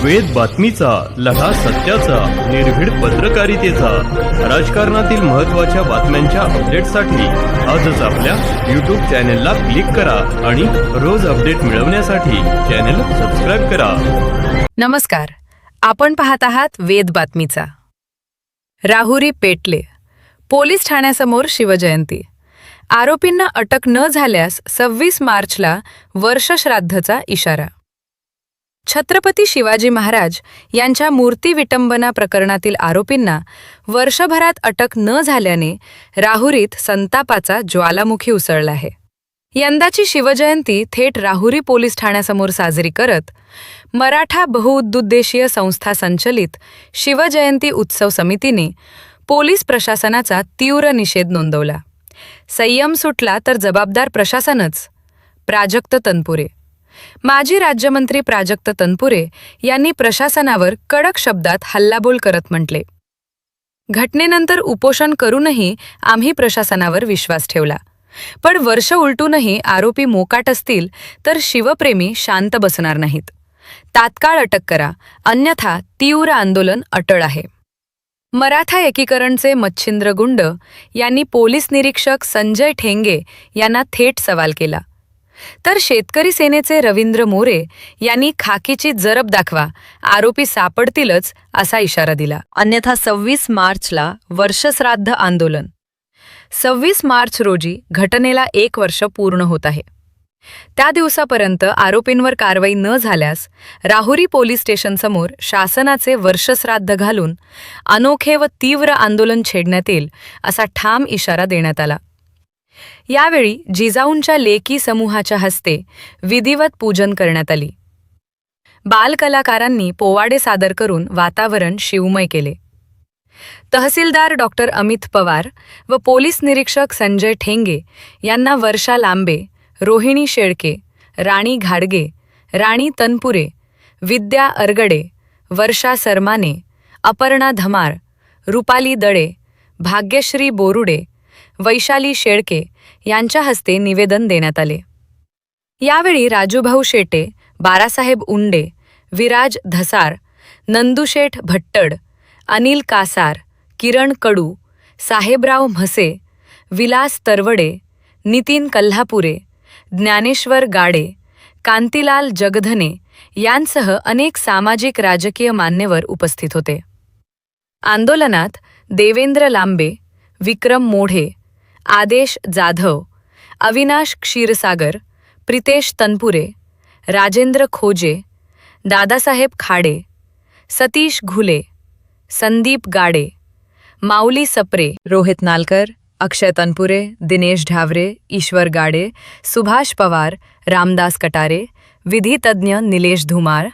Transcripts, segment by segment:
वेद बातमीचा, लढा सत्याचा, निर्भीड पत्रकारितेचा, राजकारणातील महत्त्वाच्या बातम्यांच्या अपडेटसाठी आजच आपल्या YouTube चॅनेलला क्लिक करा आणि रोज अपडेट मिळवण्यासाठी चॅनेल सबस्क्राइब करा. नमस्कार, आपण पाहत आहात वेद बातमीचा. राहुरी पेटले, पोलीस ठाण्यासमोर शिवजयंती. आरोपींना अटक न झाल्यास 26 मार्चला वर्षश्राद्धचा इशारा. छत्रपती शिवाजी महाराज यांच्या मूर्ती विटंबना प्रकरणातील आरोपींना वर्षभरात अटक न झाल्याने राहुरीत संतापाचा ज्वालामुखी उसळला आहे. यंदाची शिवजयंती थेट राहुरी पोलीस ठाण्यासमोर साजरी करत मराठा बहुउद्देशीय संस्था संचलित शिवजयंती उत्सव समितीने पोलीस प्रशासनाचा तीव्र निषेध नोंदवला. संयम सुटला तर जबाबदार प्रशासनच. प्राजक्त तनपुरे. माजी राज्यमंत्री प्राजक्त तनपुरे यांनी प्रशासनावर कडक शब्दात हल्लाबोल करत म्हटले, घटनेनंतर उपोषण करूनही आम्ही प्रशासनावर विश्वास ठेवला, पण वर्ष उलटूनही आरोपी मोकाट असतील तर शिवप्रेमी शांत बसणार नाहीत. तात्काळ अटक करा, अन्यथा तीव्र आंदोलन अटळ आहे. मराठा एकीकरणचे मच्छिंद्र गुंड यांनी पोलीस निरीक्षक संजय ठेंगे यांना थेट सवाल केला, तर शेतकरी सेनेचे रवींद्र मोरे यांनी खाकीची जरब दाखवा, आरोपी सापडतीलच असा इशारा दिला. अन्यथा 26 मार्चला वर्षश्राद्ध आंदोलन. 26 मार्च रोजी घटनेला 1 वर्ष पूर्ण होत आहे. त्या दिवसापर्यंत आरोपींवर कारवाई न झाल्यास राहुरी पोलीस स्टेशनसमोर शासनाचे वर्षश्राद्ध घालून अनोखे व तीव्र आंदोलन छेडण्यात येईल असा ठाम इशारा देण्यात आला. यावेळी जिजाऊंच्या लेकी समूहाच्या हस्ते विधिवत पूजन करण्यात आली. बालकलाकारांनी पोवाडे सादर करून वातावरण शिवमय केले. तहसीलदार डॉक्टर अमित पवार व पोलीस निरीक्षक संजय ठेंगे यांना वर्षा लांबे, रोहिणी शेळके, राणी घाडगे, राणी तनपुरे, विद्या अरगडे, वर्षा सरमाने, अपर्णा धमार, रुपाली दळे, भाग्यश्री बोरुडे, वैशाली शेळके यांच्या हस्ते निवेदन देण्यात आले. यावेळी राजूभाऊ शेटे, बारासाहेब उंडे, विराज धसार, नंदुशेठ भट्टड, अनिल कासार, किरण कडू, साहेबराव म्हसे, विलास तरवडे, नितीन कल्हापुरे, ज्ञानेश्वर गाडे, कांतीलाल जगधने यांसह अनेक सामाजिक राजकीय मान्यवर उपस्थित होते. आंदोलनात देवेंद्र लांबे, विक्रम मोढे, आदेश जाधव, अविनाश क्षीरसागर, प्रितेश तनपुरे, राजेंद्र खोजे, दादासाहेब खाडे, सतीश घुले, संदीप गाडे, माऊली सप्रे, रोहित नालकर, अक्षय तनपुरे, दिनेश ढावरे, ईश्वर गाडे, सुभाष पवार, रामदास कटारे, विधितज्ञ निलेश धुमार,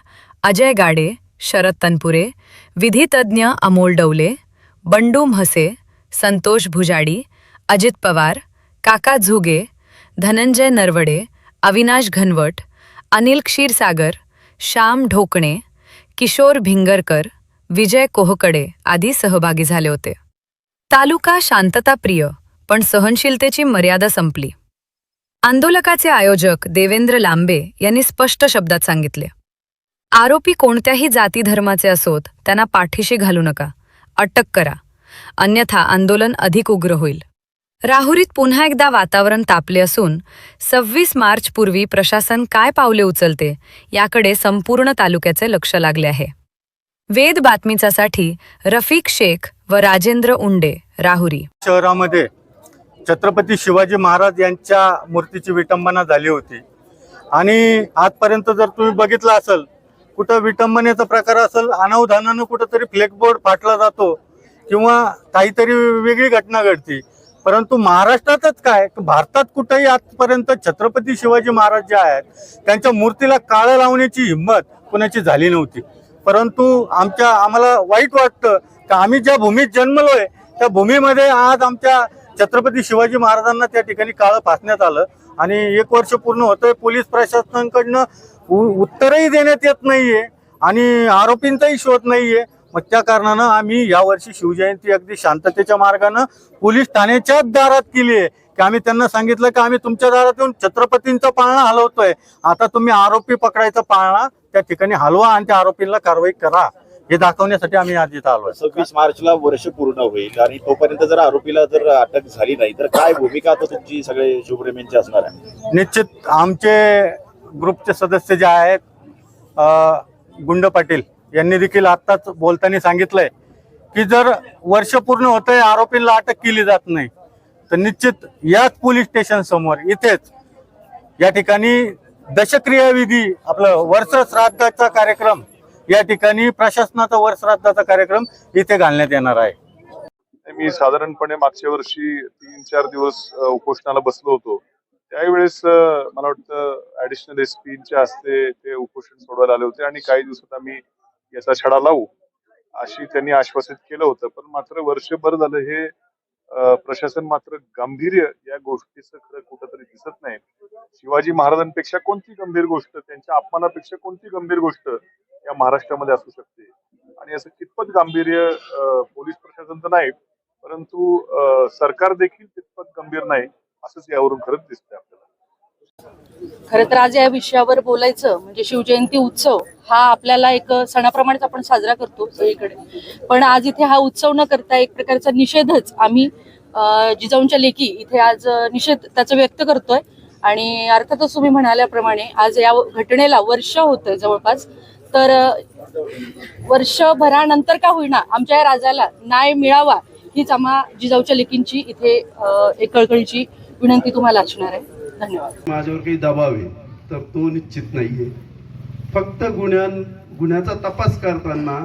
अजय गाडे, शरद तनपुरे, विधितज्ञ अमोल डवले, बंडू म्हसे, संतोष भुजाडी, अजित पवार, काका झुगे, धनंजय नरवडे, अविनाश घनवट, अनिल क्षीरसागर, श्याम ढोकणे, किशोर भिंगरकर, विजय कोहकडे आदी सहभागी झाले होते. तालुका शांतताप्रिय, पण सहनशीलतेची मर्यादा संपली. आंदोलकाचे आयोजक देवेंद्र लांबे यांनी स्पष्ट शब्दात सांगितले, आरोपी कोणत्याही जाती धर्माचे असोत त्यांना पाठीशी घालू नका, अटक करा, अन्यथा आंदोलन अधिक उग्र होईल. राहुरीत पुन्हा एकदा वातावरण तापले असून 26 मार्च पूर्वी प्रशासन काय पावले उचलते याकडे संपूर्ण तालुक्याचे लक्ष लागले आहे. वेद बातमीचासाठी रफिक शेख व राजेंद्र उंडे, राहुरी. शहरामध्ये छत्रपती शिवाजी महाराज यांच्या मूर्तीची विटंबना झाली होती आणि आजपर्यंत जर तुम्ही बघितलं असेल, कुठं विटंबनेचा प्रकार असेल, अनावधानानं कुठंतरी फ्लेक्सबोर्ड फाटला जातो किंवा काहीतरी वेगळी घटना घडते, परंतु महाराष्ट्रातच काय, भारतात कुठेही आजपर्यंत छत्रपती शिवाजी महाराज जे आहेत त्यांच्या मूर्तीला काळं लावण्याची हिंमत कोणाची झाली नव्हती. परंतु आम्हाला वाईट वाटतं की आम्ही ज्या भूमीत जन्मलोय त्या भूमीमध्ये आज आमच्या छत्रपती शिवाजी महाराजांना त्या ठिकाणी काळं फासण्यात आलं आणि 1 वर्ष पूर्ण होतंय. पोलीस प्रशासनाकडनं उत्तरही देण्यात येत नाहीये आणि आरोपींचाही शोध नाहीये. मग त्या कारणानं आम्ही यावर्षी शिवजयंती अगदी शांततेच्या मार्गानं पोलीस ठाण्याच्याच दारात केली आहे की आम्ही त्यांना सांगितलं की आम्ही तुमच्या दारात येऊन छत्रपतींचा पाळणा हलवतोय, आता तुम्ही आरोपी पकडायचा पाळणा त्या ठिकाणी हलवा आणि त्या आरोपींना कारवाई करा, हे दाखवण्यासाठी आम्ही आज इथं आलोय. 26 मार्चला वर्ष पूर्ण होईल आणि तोपर्यंत जर आरोपीला जर अटक झाली नाही तर काय भूमिका आता तुमची सगळे शिवप्रेमींची असणार आहे? निश्चित आमचे ग्रुपचे सदस्य जे आहेत गुंड पाटील यांनी देखील आत्ताच बोलताना सांगितलंय की जर वर्ष पूर्ण होतंय आरोपींना अटक केली जात नाही तर निश्चित याच पोलीस स्टेशन समोर इथेच या ठिकाणी दशक्रिया विधी आपलं वर्ष श्राद्धाचा कार्यक्रम, या ठिकाणी प्रशासनाचा वर्ष श्राद्धाचा कार्यक्रम इथे घालण्यात येणार आहे. मी साधारणपणे मागच्या वर्षी 3-4 दिवस उपोषणाला बसलो होतो. त्यावेळेस मला वाटतं ऍडिशनल एसपीच्या हस्ते ते उपोषण सोडवायला आले होते आणि काही दिवसात आम्ही याचा छडा लावू अशी त्यांनी आश्वासित केलं होतं. पण मात्र वर्षभर झालं हे प्रशासन मात्र गांभीर्य या गोष्टीचं खरं कुठंतरी दिसत नाही. शिवाजी महाराजांपेक्षा कोणती गंभीर गोष्ट, त्यांच्या अपमानापेक्षा कोणती गंभीर गोष्ट या महाराष्ट्रामध्ये असू शकते? आणि असं कितपत गांभीर्य पोलीस प्रशासन तर नाही परंतु सरकार देखील तितपत गंभीर नाही असंच यावरून खरंच दिसतंय आपल्याला. खरं तर आज या विषयावर बोलायचं म्हणजे शिवजयंती उत्सव हा आपल्याला एक सणाप्रमाणेच आपण साजरा करतो सगळीकडे, पण आज इथे हा उत्सव न करता एक प्रकारचा निषेधच आम्ही जिजाऊंच्या लेखी इथे आज निषेध त्याचा व्यक्त करतोय. आणि अर्थातच तुम्ही म्हणाल्याप्रमाणे आज या घटनेला वर्ष होतं जवळपास, तर वर्षभरानंतर का होईना आमच्या या राजाला न्याय मिळावा हीच आम्हा जिजाऊच्या लेकींची इथे एक कळकळीची विनंती तुम्हाला असणार आहे. धन्यवाद. माझ्यावर काही दबाव आहे तर तो निश्चित नाहीये. फक्त गुन्ह्याचा तपास करताना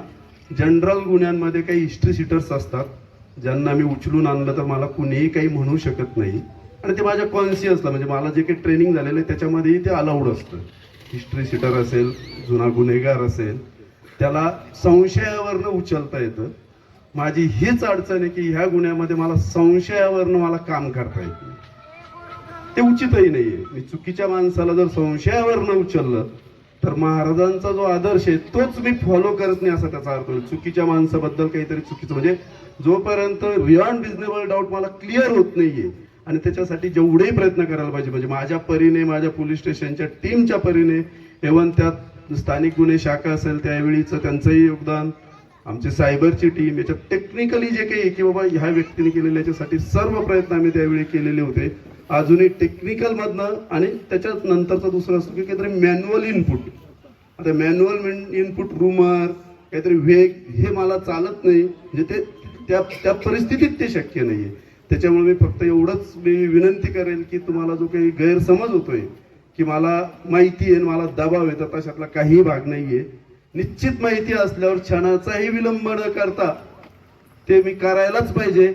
जनरल गुन्ह्यांमध्ये काही हिस्ट्री सीटर्स असतात ज्यांना मी उचलून आणलं तर मला कुणीही काही म्हणू शकत नाही आणि ते माझ्या कॉन्शियसला म्हणजे मला जे काही ट्रेनिंग झालेलं आहे त्याच्यामध्येही ते अलाउड असतं. हिस्ट्री सीटर असेल, जुना गुन्हेगार असेल, त्याला संशयावरनं उचलता येतं. माझी हीच अडचण आहे की ह्या गुन्ह्यामध्ये मला संशयावरनं मला काम करता येत नाही, ते उचितही नाहीये. मी चुकीच्या माणसाला जर संशयावरनं उचललं तर महाराजांचा जो आदर्श आहे तोच मी फॉलो करत नाही असा त्याचा अर्थ होईल. चुकीच्या माणसाबद्दल काहीतरी चुकीचं म्हणजे जोपर्यंत बियॉन्ड रिजनेबल डाऊट मला क्लिअर होत नाहीये आणि त्याच्यासाठी जेवढेही प्रयत्न करायला पाहिजे म्हणजे माझ्या परीने, माझ्या पोलीस स्टेशनच्या टीमच्या परीने, एव्हन त्यात स्थानिक गुन्हे शाखा असेल त्यावेळीचं त्यांचंही योगदान, आमची सायबरची टीम, याच्यात टेक्निकली जे काही की बाबा ह्या व्यक्तीने केलेल्या याच्यासाठी सर्व प्रयत्न आम्ही त्यावेळी केलेले होते. अजूनही टेक्निकल मधनं आणि त्याच्यात नंतरचा दुसरं असतो की काहीतरी मॅन्युअल इनपुट. आता मॅन्युअल इनपुट रूमर काहीतरी वेग हे मला चालत नाही म्हणजे ते त्या परिस्थितीत ते शक्य नाहीये. त्याच्यामुळे मी फक्त एवढंच मी विनंती करेल की तुम्हाला जो काही गैरसमज होतोय की मला माहिती आहे मला दबाव येतो तशातला काही भाग नाहीये. निश्चित माहिती असल्यावर क्षणाचाही विलंब न करता ते मी करायलाच पाहिजे.